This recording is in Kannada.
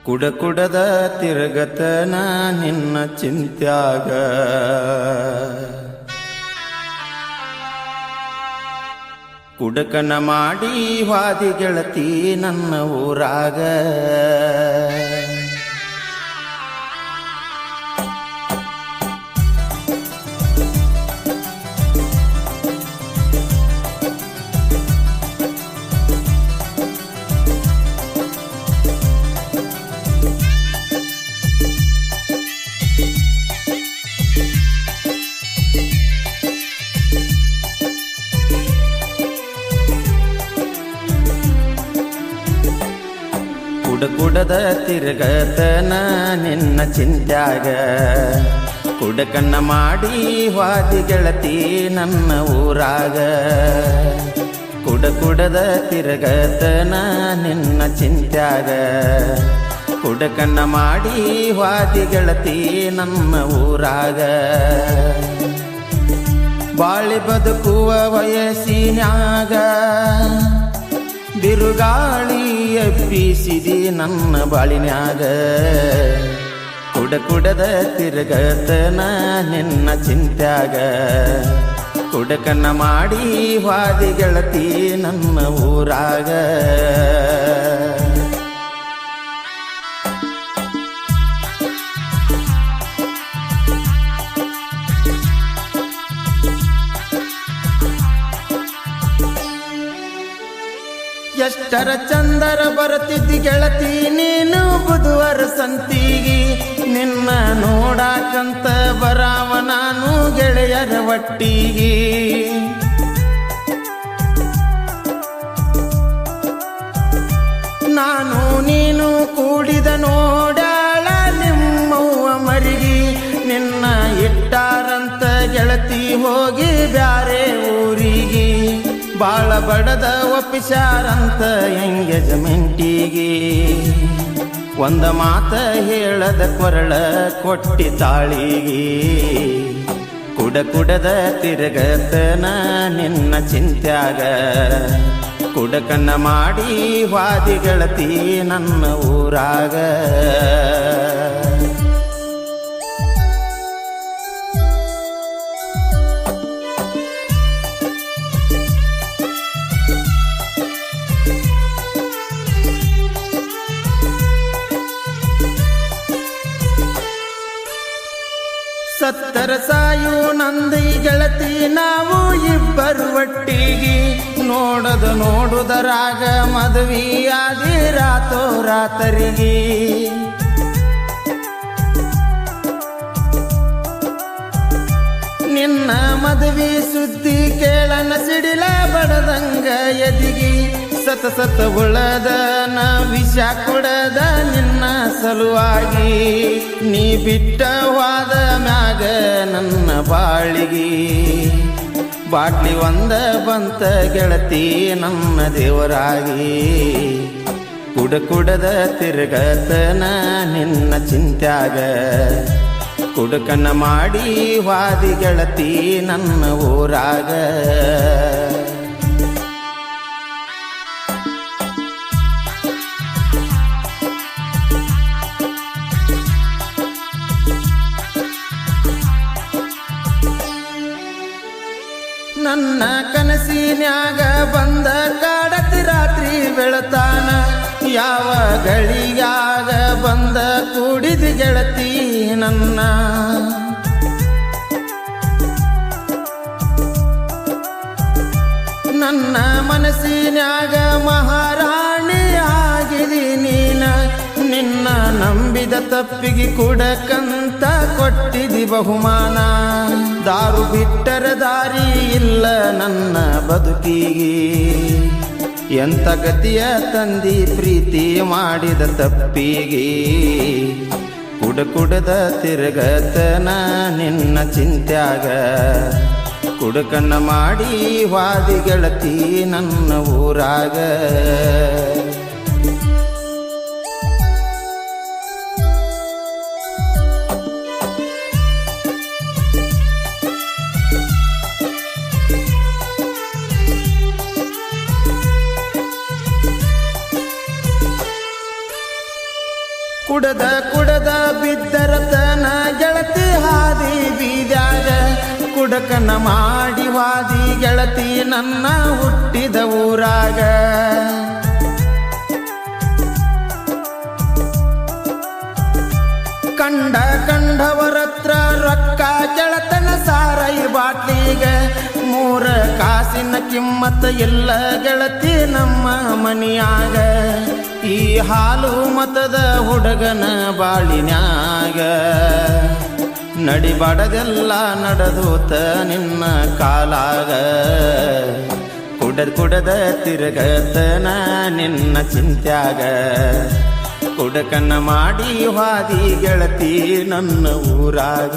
ಕುಡದ ತಿರುಗತನ ನಿನ್ನ ಚಿಂತ್ಯಾಗ ಕುಡಕನ ಮಾಡಿ ವಾದಿ ಗೆಳತಿ ನನ್ನ ಊರಾಗ ಕುಡದ ತಿರುಗತನ ನಿನ್ನ ಚಿಂತ್ಯಾಗ ಕುಡಕನ್ನ ಮಾಡಿ ವಾದಿ ಗೆಳತಿ ನನ್ನ ಊರಾಗ ಕುಡದ ತಿರುಗತನ ನಿನ್ನ ಚಿಂತ್ಯಾಗ ಕುಡಕನ್ನ ಮಾಡಿ ವಾದಿ ಗೆಳತಿ ನನ್ನ ಊರಾಗ ಬಾಳಿ ಬದುಕುವ ವಯಸ್ಸಿನ್ಯಾಗ ಬಿರುಗಾಳಿ ಎಬ್ಬಿಸಿದಿ ನನ್ನ ಬಾಳಿನ್ಯಾಗ ಕುಡದ ತಿರುಗತನ ನಿನ್ನ ಚಿಂತ್ಯಾಗ ಕುಡಕನ್ನ ಮಾಡಿ ವಾದಿ ಗೆಳತಿ ನನ್ನ ಊರಾಗ ಎಷ್ಟರ ಚಂದರ ಬರುತ್ತಿದ್ದಿ ಗೆಳತಿ ನೀನು ಬುಧವಾರ ಸಂತಿಗಿ ನಿನ್ನ ನೋಡಾಕಂತ ಬರಾವ ನಾನು ಗೆಳೆಯರ ಒಟ್ಟಿಗಿ ನಾನು ನೀನು ಕೂಡಿದ ನೋಡಾಳ ನಿಮ್ಮವ್ವ ಮರಿಗಿ ನಿನ್ನ ಇಟ್ಟಾರಂತ ಗೆಳತಿ ಹೋಗಿ ಬ್ಯಾರೆ ಊರಿಗೆ ಬಾಳ ಬಡದ ಒಪ್ಪಿಸಾರಂತ ಎಂಗೇಜ್ಮೆಂಟಿಗೆ ಒಂದ ಮಾತ ಹೇಳದ ಕೊರಳ ಕೊಟ್ಟಿ ತಾಳಿಗೆ ಕುಡದ ತಿರುಗತನ ನಿನ್ನ ಚಿಂತ್ಯಾಗ ಕುಡಕನ್ನ ಮಾಡಿ ವಾದಿ ಗೆಳತಿ ನನ್ನ ಊರಾಗ ಸತ್ತರ ಸಾಯು ನಂದಿ ಗೆಳತಿ ನಾವು ಇಬ್ಬರು ಒಟ್ಟಿಗೆ ನೋಡುದರಾಗ ಮದುವೆಯಾದಿ ರಾತೋರಾತರಿಗೆ ನಿನ್ನ ಮದುವೆ ಸುದ್ದಿ ಕೇಳನ ಸಿಡಿಲ ಬಡದಂಗ ಎದಿಗಿ ಸತ ಉಳದನ ವಿಷ ಕೊಡದ ನಿನ್ನ ಸಲುವಾಗಿ ನೀ ಬಿಟ್ಟವಾದ ಮ್ಯಾಗ ನನ್ನ ಬಾಳಿಗೆ ಬಾಟ್ಲಿ ಒಂದ ಬಂತ ಗೆಳತಿ ನನ್ನ ದೇವರಾಗಿ ಕುಡದ ತಿರುಗತನ ನಿನ್ನ ಚಿಂತ್ಯಾಗ ಕುಡಕನ್ನ ಮಾಡಿ ವಾದಿ ಗೆಳತಿ ನನ್ನ ಊರಾಗ ನನ್ನ ಕನಸಿನ್ಯಾಗ ಬಂದ ಕಾಡತಿ ರಾತ್ರಿ ಬೆಳತಾನ ಯಾವ ಗಳಿಗಾಗ ಬಂದ ಕೂಡಿದ ಗೆಳತಿ ನನ್ನ ನನ್ನ ಮನಸ್ಸಿನ್ಯಾಗ ಮಹಾರಾಣಿ ಆಗಿದಿ ನೀನ ನಿನ್ನ ನಂಬಿದ ತಪ್ಪಿಗೆ ಕುಡಕಂತ ಕೊಟ್ಟಿದಿ ಬಹುಮಾನ ದಾರು ಬಿಟ್ಟರ ದಾರಿ ಇಲ್ಲ ನನ್ನ ಬದುಕಿಗೆ ಎಂತ ಗತಿಯ ತಂದಿ ಪ್ರೀತಿ ಮಾಡಿದ ತಪ್ಪಿಗೆ ಕುಡದ ತಿರುಗತನ ನಿನ್ನ ಚಿಂತ್ಯಾಗ ಕುಡಕನ್ನ ಮಾಡಿ ವಾದಿ ಗೆಳತಿ ನನ್ನ ಊರಾಗ ಕುಡದ ಬಿದ್ದರತನ ಗೆಳತಿ ಹಾದಿ ಬೀದ್ಯಾಗ ಕುಡಕನ ಮಾಡಿ ವಾದಿ ಗೆಳತಿ ನನ್ನ ಹುಟ್ಟಿದ ಊರಾಗ ಕಂಡವರತ್ರ ರೊಕ್ಕ ಗೆಳತನ ಸಾರೈ ಬಾಟ್ಲಿಗ ಮೂರ ಕಾಸಿನ ಕಿಮ್ಮತ್ತ ಎಲ್ಲ ಗೆಳತಿ ನಮ್ಮ ಮನಿಯಾಗ ಈ ಹಾಲು ಮತದ ಹುಡುಗನ ಬಾಳಿನ್ಯಾಗ ನಡಿಬಾಡದೆಲ್ಲ ನಡೆದೂತ ನಿನ್ನ ಕಾಲಾಗ ಕುಡದ ತಿರುಗತನ ನಿನ್ನ ಚಿಂತ್ಯಾಗ ಕುಡಕನ್ನ ಮಾಡಿ ಹಾದಿ ಗೆಳತಿ ನನ್ನ ಊರಾಗ